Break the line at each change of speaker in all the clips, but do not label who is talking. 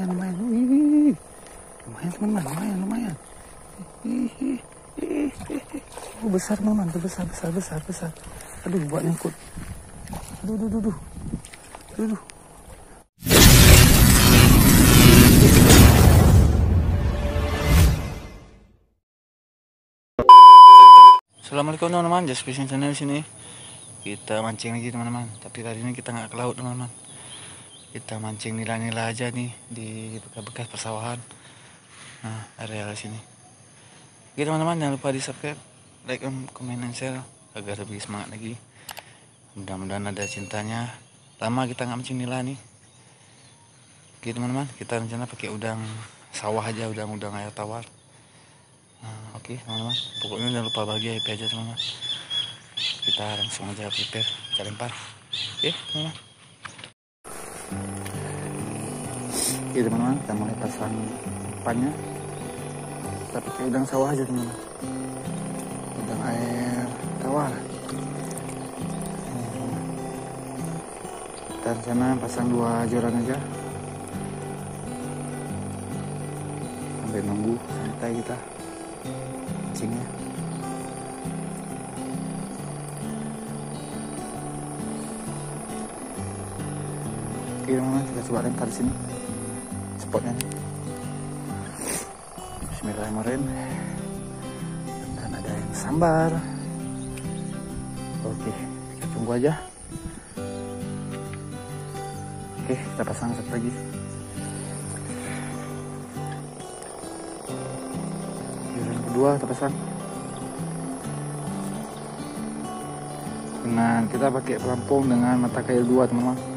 lumayan. Wih, lumayan teman-teman, lumayan. Oh, besar teman-teman, besar. Aduh, buat nyangkut. Aduh. Assalamualaikum teman-teman, Just Fishing Channel sini. Kita mancing lagi teman-teman. Tapi kali ini kita nggak ke laut teman-teman. Kita mancing nila-nila aja nih di bekas-bekas persawahan. Nah, area sini. Oke teman-teman, jangan lupa di subscribe, like, komen, dan share agar lebih semangat lagi. Mudah-mudahan ada cintanya. Lama kita nggak mancing nila nih. Oke teman-teman, kita rencana pakai udang sawah aja, udang air tawar. Nah, oke teman-teman, pokoknya jangan lupa bahagia, happy aja teman-teman. Kita langsung aja prepare, kita lempar. Oke teman-teman. Oke teman-teman, kita mulai pasang umpannya. Kita pakai udang sawah aja teman-teman, udang air tawar. Kita rencana pasang 2 joran aja sampai nunggu santai kita mancingnya. Oke teman-teman, kita coba lempar di sini spotnya nih. Bismillahirrahmanirrahim. Dan ada yang sambar. Oke, kita tunggu aja. Oke, kita pasang satu lagi. Yang kedua kita pasang. Dengan kita pakai pelampung dengan mata kail 2 teman-teman.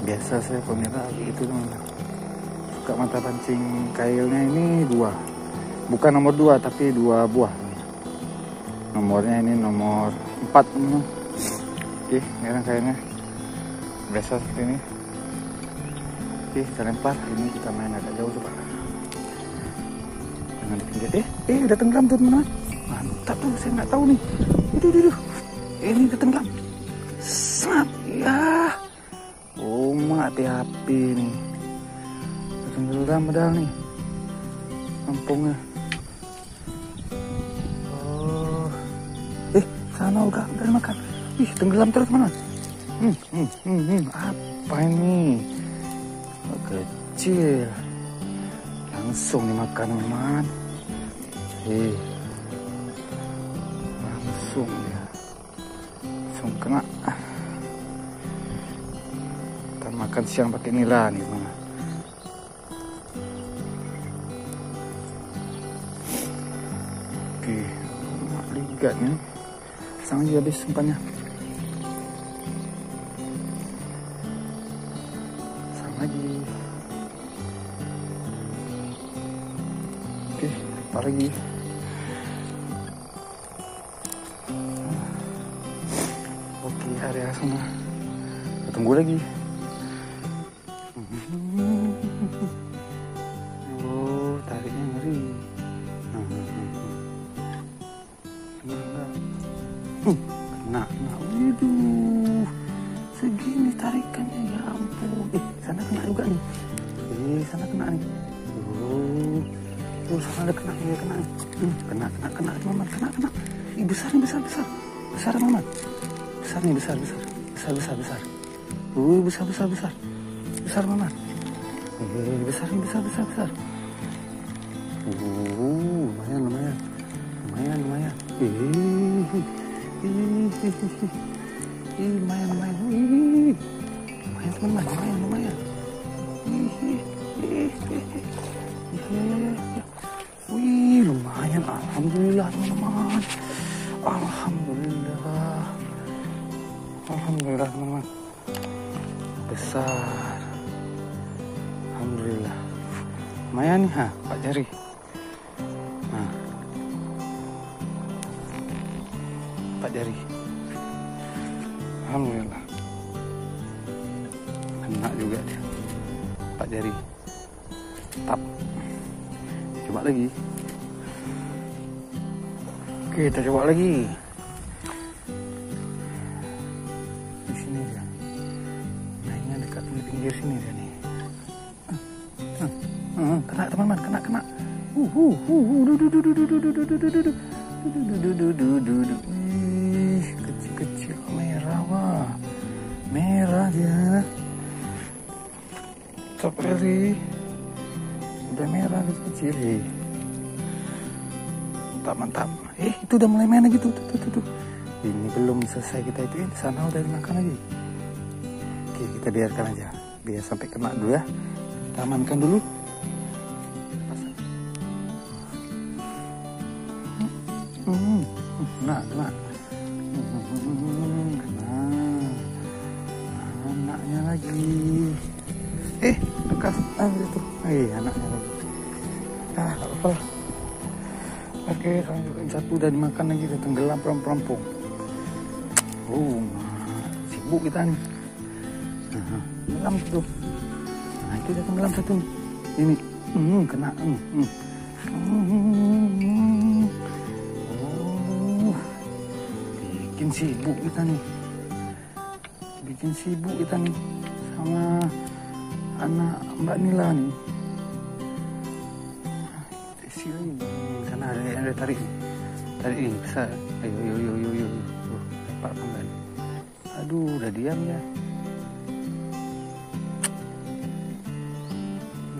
Biasa saya pemirsa gitu teman-teman, suka mata pancing kailnya ini 2, bukan nomor 2 tapi 2 buah. Nomornya ini nomor 4 teman-teman. Oke, sekarang kailnya biasa seperti ini. Oke, kita lempar. Ini kita main agak jauh coba, jangan di pinggir. Udah tenggelam tuh teman-teman. Mantap tuh, saya nggak tahu nih. Aduh. Ini udah tenggelam. Snap ya. Oh, hati-hati nih. Tenggelam padahal nih kampungnya. Oh. Sana udah makan. Tenggelam terus mana? Apa ini? Kecil. Langsung dimakan teman-teman. Langsung ya. Langsung kena. Makan siang pakai nila nih mana. Oke, ligat nih. Pasang aja habis umpannya. Pasang lagi. Oke, lempar lagi. Oke, area sana. Kita tunggu lagi. Oh, tariknya ngeri. Kena. Waduh, segini tarikannya, ya ampun. Sana kena juga nih. Sana kena nih. Sana ada kena nih, kena teman-teman, kena. Besar teman-teman. Besar nih, besar. Besar teman-teman. Besar. Lumayan. Lumayan teman-teman, lumayan. Lumayan. Alhamdulillah teman-teman. Alhamdulillah teman-teman. Besar. Alhamdulillah. Lumayan nih, 4 jari. Nah. 4 jari. Alhamdulillah. Kena juga dia. 4 jari. Tap. Coba lagi. Oke, kita coba lagi. Di sini dia. Mainnya dekat di pinggir sini dia nih. Kena teman-teman, kena. Kecil-kecil merah, wah. Merah dia. Top Eri. Udah merah kecil-kecil. Mantap. Itu udah mulai main lagi tuh. Ini belum selesai kita itu, di sana udah dimakan lagi. Oke, kita biarkan aja, biar sampai kena dulu ya. Kita amankan dulu. Kena. Anaknya lagi. Lekas. Itu. Anaknya lagi. Apa? Oke, satu udah dimakan lagi, udah tenggelam perampung. Sibuk kita nih. Tenggelam tuh. Itu udah tenggelam satu. Ini, kena. Bikin sibuk kita nih. Sama anak Mbak Nila nih. Sini. Sana ada tarik besar. Ayo. Dapat kembali. Aduh, udah diam ya.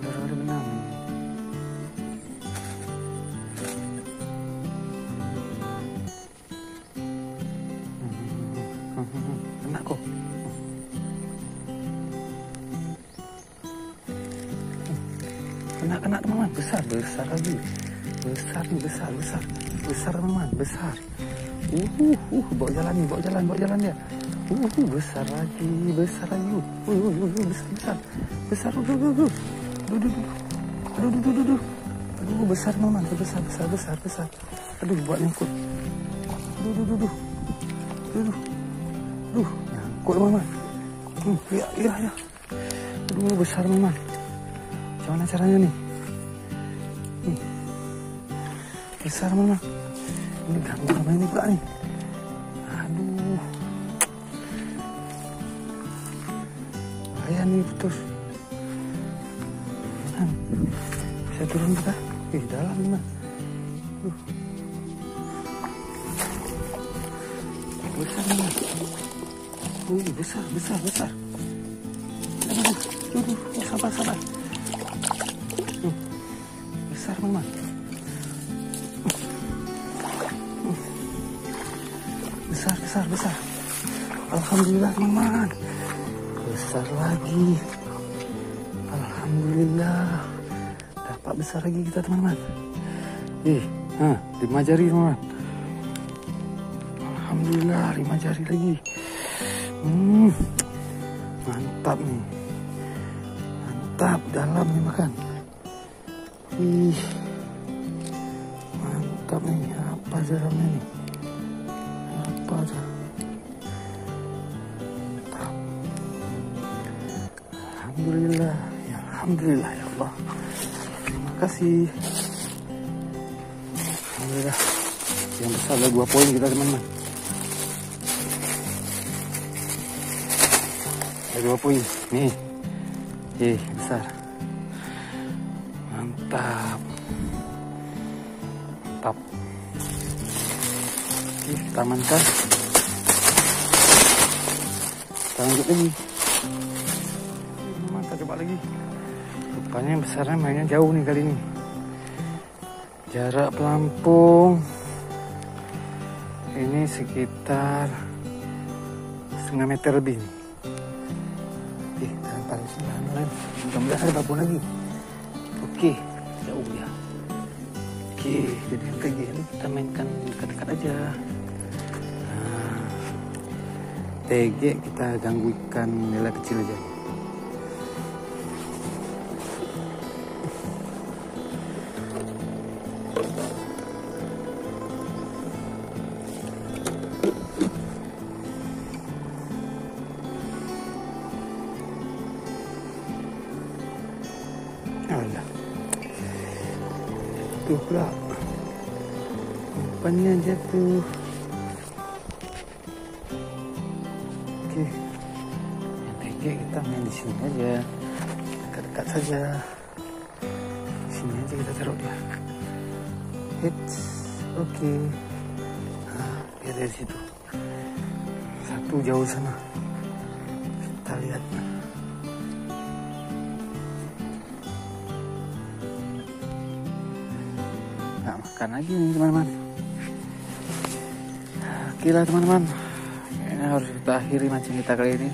Baru ada benang. Kena kok. Kena teman-teman, besar lagi. Besar teman-teman, besar. Bawa jalan dia. Besar lagi. Besar. Aduh. Aduh, besar teman-teman, besar. Aduh, buat nyangkut. Aduh. Nyangkut teman-teman. Ya. Aduh, besar teman-teman. Gimana caranya nih? Besar teman-teman. Ini ganggu sama ini pula nih. Aduh. Bahaya nih putus. Bisa turun kita? Dalam teman. Besar teman. Besar. Aduh, sabar. Besar teman. Besar. Alhamdulillah teman-teman. Besar lagi. Alhamdulillah. Dapat besar lagi kita teman-teman. 5 jari teman-teman. Alhamdulillah 5 jari lagi. Mantap nih. Mantap, dalam nih makan. Mantap nih. Apa dalamnya nih? Apa aja? Mantap. Alhamdulillah ya Allah. Terima kasih. Alhamdulillah. Yang besar ada 2 poin kita teman-teman. Ada 2 poin. Nih. Besar. Mantap. Kita amankan. Kita lanjut lagi. Mantap, coba lagi. Rupanya besarnya mainnya jauh nih kali ini. Jarak pelampung ini sekitar 1,5 meter lebih nih. Tanpa lain. Mudah-mudahan ada babon lagi. Oke, jauh ya. Jadi TG ini kita mainkan dekat-dekat aja. TG kita ganggu ikan nila kecil aja. Tuh pula umpannya jatuh. Oke, yang TG Oke, kita main di sini aja, dekat-dekat saja. Di sini aja kita taruh dia. Hits, oke. Nah, dia dari situ. Satu jauh sana. Kita lihat. Nah, makan lagi nih teman-teman. Oke lah teman-teman. Ini harus kita akhiri mancing kita kali ini.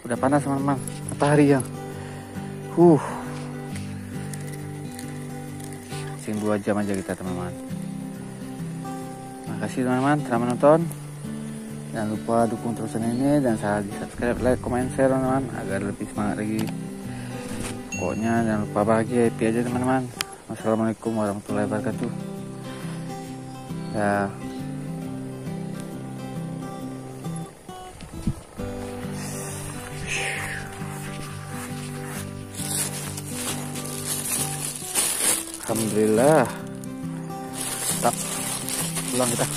Udah panas teman-teman, matahari ya. Mancing 2 jam aja kita teman-teman. Makasih teman-teman telah menonton. Jangan lupa dukung terus channel ini dan subscribe, like, comment, share teman-teman agar lebih semangat lagi. Pokoknya jangan lupa bahagia, happy aja teman-teman. Wassalamualaikum warahmatullahi wabarakatuh. Ya. Alhamdulillah. Tak pulang kita.